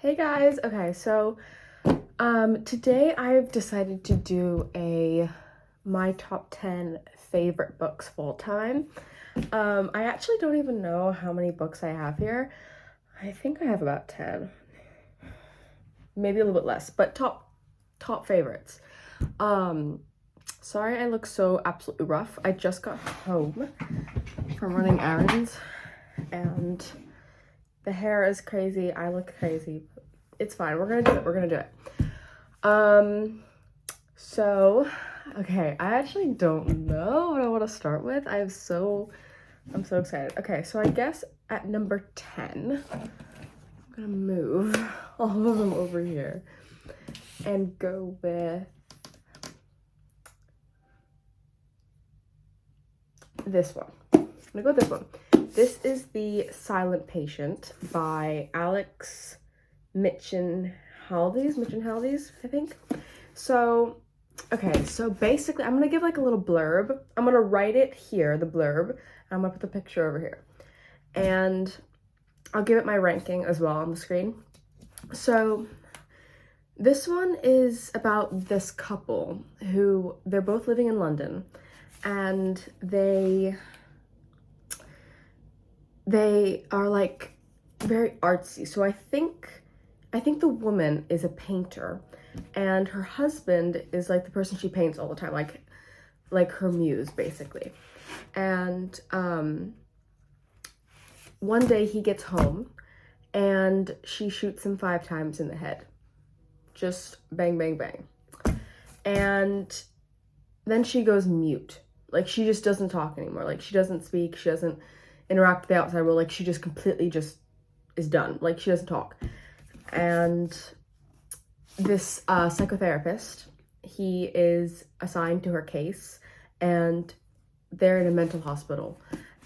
Hey guys, okay, so today I've decided to do my top 10 favorite books full time. I actually don't even know how many books I have here. I think I have about 10. Maybe a little bit less, but top favorites. Um Sorry I look so absolutely rough. I just got home from running errands and the hair is crazy. I look crazy. It's fine. We're gonna do it. We're gonna do it. So, okay, I actually don't know what I want to start with. I'm so excited. Okay, so I guess at number 10, I'm gonna move all of them over here and go with this one. I'm gonna go with this one. This is The Silent Patient by Alex Mitchenhaldies, I think. So, okay, so basically, I'm gonna give like a little blurb. I'm gonna write it here, the blurb, and I'm gonna put the picture over here. And I'll give it my ranking as well on the screen. So, this one is about this couple who, they're both living in London, and they are like very artsy. So I think the woman is a painter and her husband is like the person she paints all the time, like her muse basically. And one day he gets home and she shoots him 5 times in the head. Just bang, bang, bang. And then she goes mute. Like she just doesn't talk anymore. Like she doesn't speak. She doesn't interact with the outside world. Like she just completely just is done. Like she doesn't talk. And this psychotherapist, he is assigned to her case and they're in a mental hospital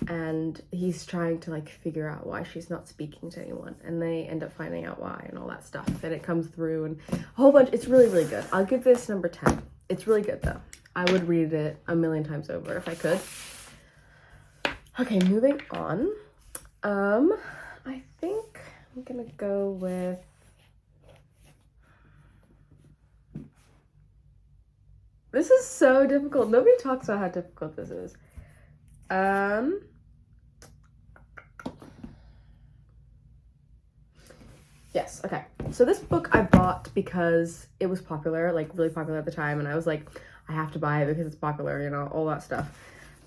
and he's trying to like figure out why she's not speaking to anyone, and they end up finding out why and all that stuff, and it comes through and a whole bunch. It's really, really good. I'll give this number 10. It's really good though. I would read it a million times over if I could. Okay, moving on. I think I'm gonna go with this is so difficult. Nobody talks about how difficult this is. Yes, okay. So this book I bought because it was popular, like really popular at the time, and I was like, I have to buy it because it's popular, you know, all that stuff.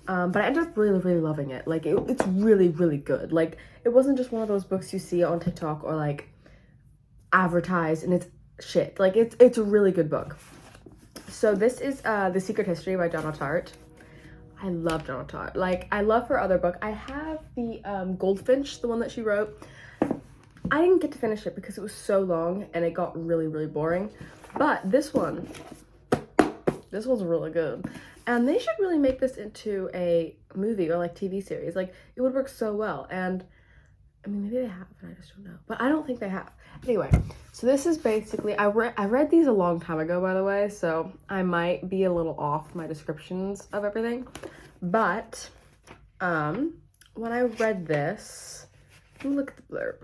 But I ended up really, really loving it. Like, it's really, really good. Like, it wasn't just one of those books you see on TikTok or, like, advertised and it's shit. Like, it's a really good book. So this is The Secret History by Donna Tartt. I love Donna Tartt. Like, I love her other book. I have the Goldfinch, the one that she wrote. I didn't get to finish it because it was so long and it got really, really boring. But this one's really good. And they should really make this into a movie or like TV series. Like, it would work so well. And I mean, maybe they have, and I just don't know. But I don't think they have. Anyway, so this is basically, I read these a long time ago, by the way, so I might be a little off my descriptions of everything. But when I read this, let me look at the blurb.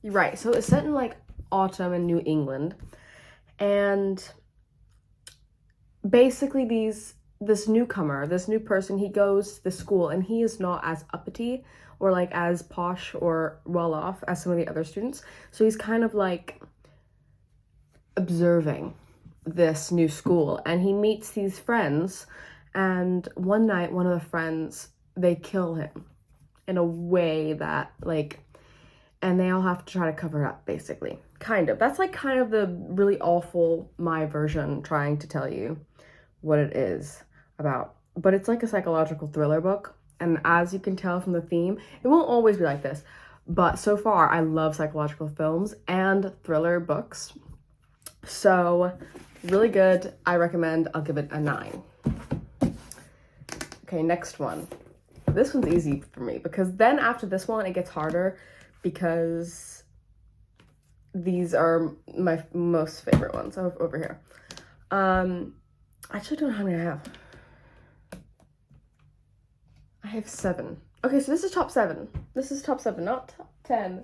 You're right. So it's set in like autumn in New England, and basically this newcomer, this new person, he goes to the school and he is not as uppity or like as posh or well off as some of the other students. So he's kind of like observing this new school, and he meets these friends, and one night one of the friends, they kill him in a way that like, and they all have to try to cover it up basically. Kind of. That's like kind of the really awful my version trying to tell you what it is about. But it's like a psychological thriller book, and as you can tell from the theme, it won't always be like this, but so far I love psychological films and thriller books. So really good. I recommend. I'll give it a 9. Okay, next one. This one's easy for me because then after this one it gets harder because these are my most favorite ones over here. I actually don't know how many I have. I have 7. Okay, so this is top 7. This is top 7, not top 10.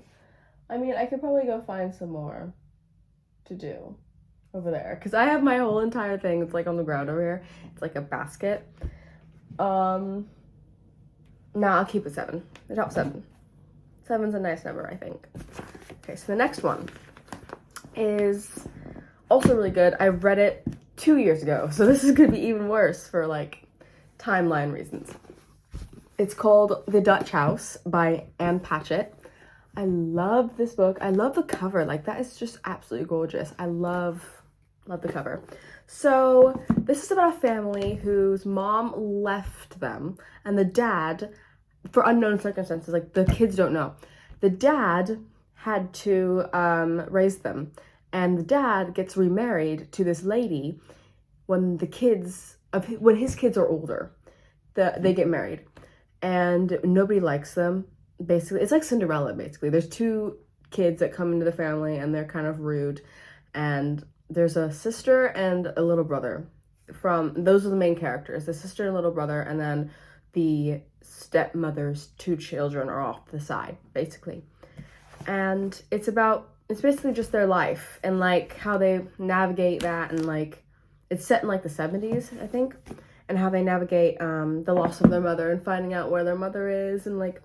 I mean, I could probably go find some more to do over there, because I have my whole entire thing. It's like on the ground over here. It's like a basket. No, I'll keep it 7. The top 7. 7's a nice number, I think. Okay, so the next one is also really good. I read it 2 years ago, so this is gonna be even worse for like timeline reasons. It's called The Dutch House by Anne Patchett. I love this book. I love the cover. Like, that is just absolutely gorgeous. I love the cover. So this is about a family whose mom left them, and the dad, for unknown circumstances, like the kids don't know, the dad had to raise them, and the dad gets remarried to this lady when his kids are older. They get married, and nobody likes them. Basically, it's like Cinderella. Basically, there's 2 kids that come into the family, and they're kind of rude, and there's a sister and a little brother. Those are the main characters, the sister and little brother, and then the stepmother's 2 children are off to the side, basically. And it's basically just their life and like how they navigate that, and like it's set in like the 70s, I think, and how they navigate the loss of their mother and finding out where their mother is, and like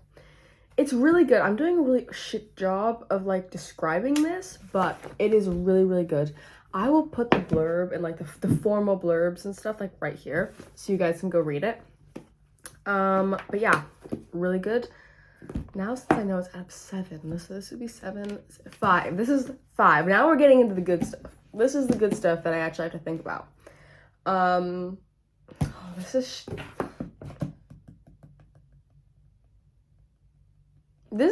it's really good. I'm doing a really shit job of like describing this, but it is really, really good. I will put the blurb and like the formal blurbs and stuff like right here, so you guys can go read it. But yeah, really good. Now, since I know it's out of 7, this would be 5. This is 5. Now we're getting into the good stuff. This is the good stuff that I actually have to think about. This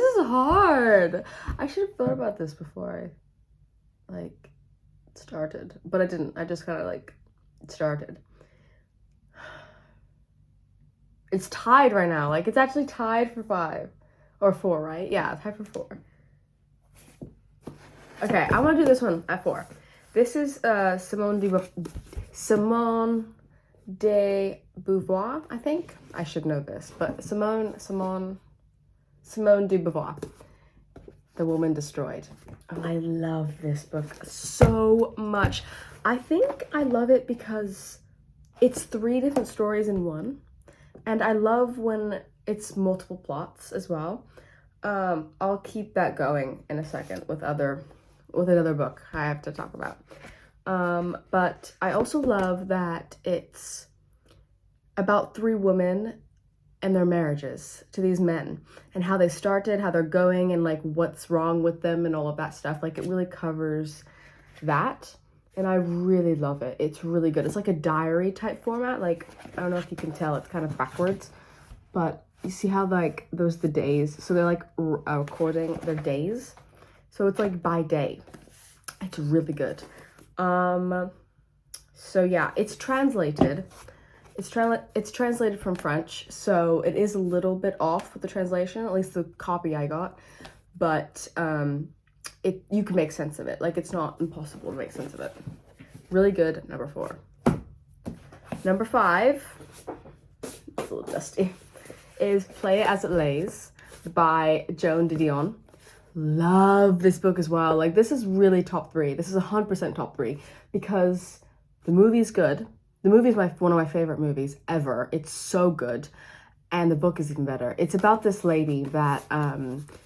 is hard. I should have thought about this before I like started, but I didn't. I just kind of like started. It's tied right now. Like, it's actually tied for 5 or 4, right? Yeah, tied for 4. Okay, I want to do this one at 4. This is Simone de Beauvoir, I think. I should know this, but Simone de Beauvoir, The Woman Destroyed. Oh, I love this book so much. I think I love it because it's 3 different stories in one, and I love when it's multiple plots as well. I'll keep that going in a second with another book I have to talk about. But I also love that it's about 3 women and their marriages to these men, and how they started, how they're going, and like what's wrong with them and all of that stuff. Like, it really covers that, and I really love it. It's really good. It's like a diary type format. Like, I don't know if you can tell, it's kind of backwards, but you see how like those the days, so they're like recording their days, so it's like by day. It's really good. So yeah, it's translated. It's translated from French, so it is a little bit off with the translation, at least the copy I got, but you can make sense of it. Like, it's not impossible to make sense of it. Really good. Number 4. Number 5, it's a little dusty, is Play It As It Lays by Joan Didion. Love this book as well. Like, this is really top 3. This is 100% top 3, because the movie's good. The movie is one of my favorite movies ever. It's so good. And the book is even better. It's about this lady that,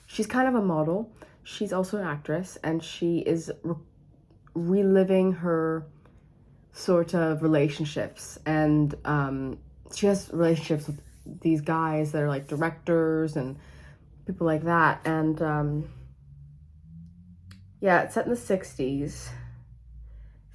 she's kind of a model. She's also an actress, and she is reliving her sort of relationships. And she has relationships with these guys that are like directors and people like that. And yeah, it's set in the 60s.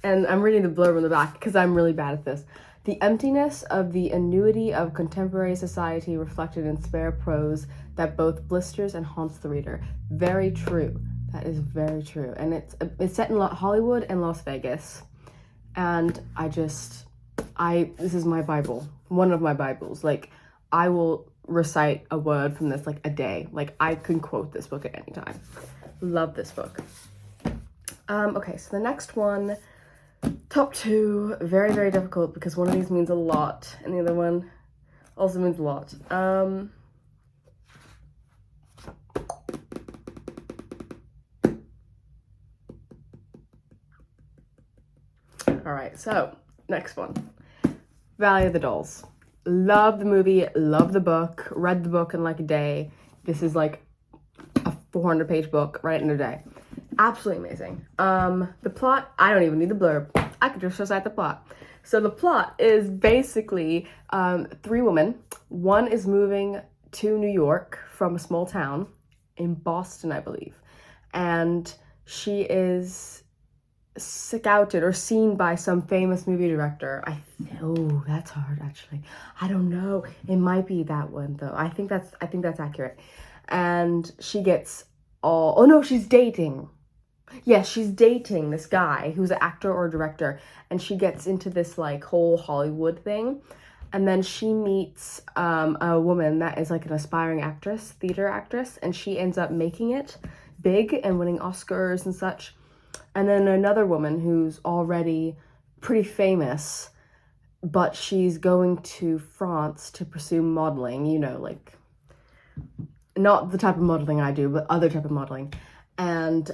And I'm reading the blurb on the back because I'm really bad at this. The emptiness of the annuity of contemporary society reflected in spare prose that both blisters and haunts the reader. Very true. That is very true. And it's set in Hollywood and Las Vegas. And this is my Bible. One of my Bibles. Like, I will recite a word from this like a day. Like, I can quote this book at any time. Love this book. Okay, so the next one, top 2, very, very difficult because one of these means a lot and the other one also means a lot. All right, so next one, Valley of the Dolls. Love the movie, love the book, read the book in like a day. This is like a 400-page book, read it in a day. Absolutely amazing. The plot, I don't even need the blurb. I could just recite the plot. So the plot is basically 3 women. One is moving to New York from a small town in Boston, I believe. And she is scouted or seen by some famous movie director. Oh, that's hard actually. I don't know. It might be that one though. I think that's accurate. And she gets oh no, she's dating. Yes, she's dating this guy who's an actor or director, and she gets into this like whole Hollywood thing. And then she meets a woman that is like an aspiring actress, theater actress, and she ends up making it big and winning Oscars and such. And then another woman who's already pretty famous, but she's going to France to pursue modeling, you know, like not the type of modeling I do, but other type of modeling. And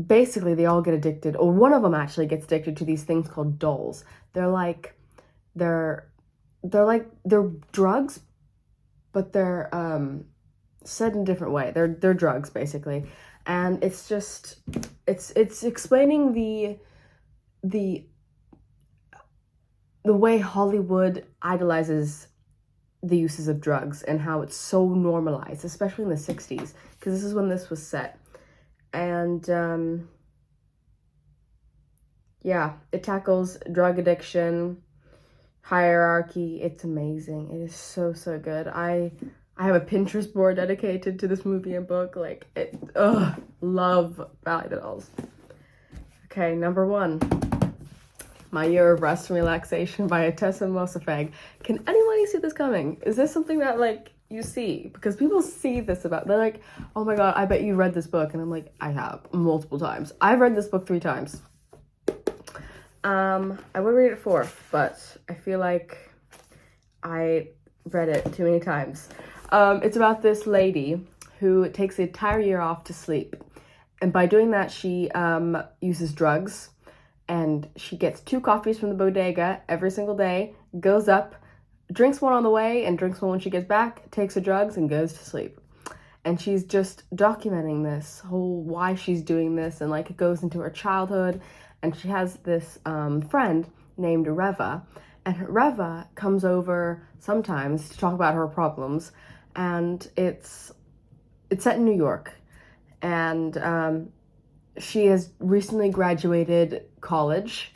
basically they all get addicted, or one of them actually gets addicted to these things called dolls. They're drugs, but they're said in a different way. They're drugs basically. And it's just it's explaining the way Hollywood idolizes the uses of drugs and how it's so normalized, especially in the 60s, because this is when this was set. And yeah, it tackles drug addiction, hierarchy. It's amazing. It is so good. I have a Pinterest board dedicated to this movie and book. Like, love Valley of the Dolls. Okay, number 1, My Year of Rest and Relaxation by Ottessa Moshfegh. Can anybody see this coming? Is this something that, like, you see? Because people see this about, they're like, oh my god, I bet you read this book. And I'm like, I have, multiple times. I've read this book 3 times. I would read it 4, but I feel like I read it too many times. It's about this lady who takes the entire year off to sleep. And by doing that, she uses drugs. And she gets 2 coffees from the bodega every single day, goes up, drinks one on the way, and drinks one when she gets back, takes her drugs, and goes to sleep. And she's just documenting this whole why she's doing this, and like it goes into her childhood. And she has this friend named Reva, and Reva comes over sometimes to talk about her problems. And it's set in New York, and she has recently graduated college,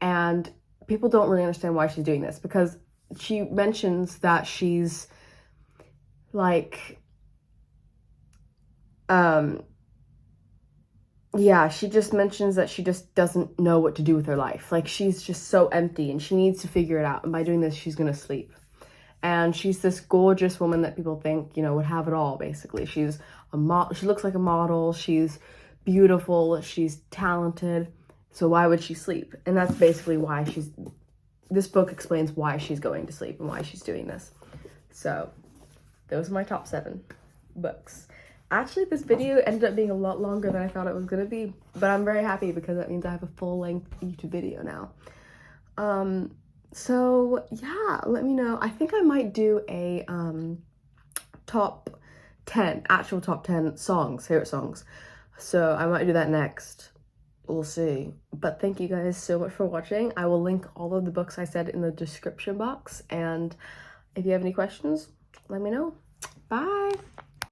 and people don't really understand why she's doing this, because she mentions that she's like yeah, she just mentions that she just doesn't know what to do with her life. Like, she's just so empty and she needs to figure it out. And by doing this, she's gonna sleep. And she's this gorgeous woman that people think, you know, would have it all, basically. She's she looks like a model, she's beautiful, she's talented. So why would she sleep? And that's basically why this book explains why she's going to sleep and why she's doing this. So those are my top 7 books. Actually, this video ended up being a lot longer than I thought it was gonna be, but I'm very happy because that means I have a full-length YouTube video now. So yeah, let me know. I think I might do a top 10 songs, favorite songs. So I might do that next. We'll see. But thank you guys so much for watching. I will link all of the books I said in the description box, and if you have any questions, let me know. Bye.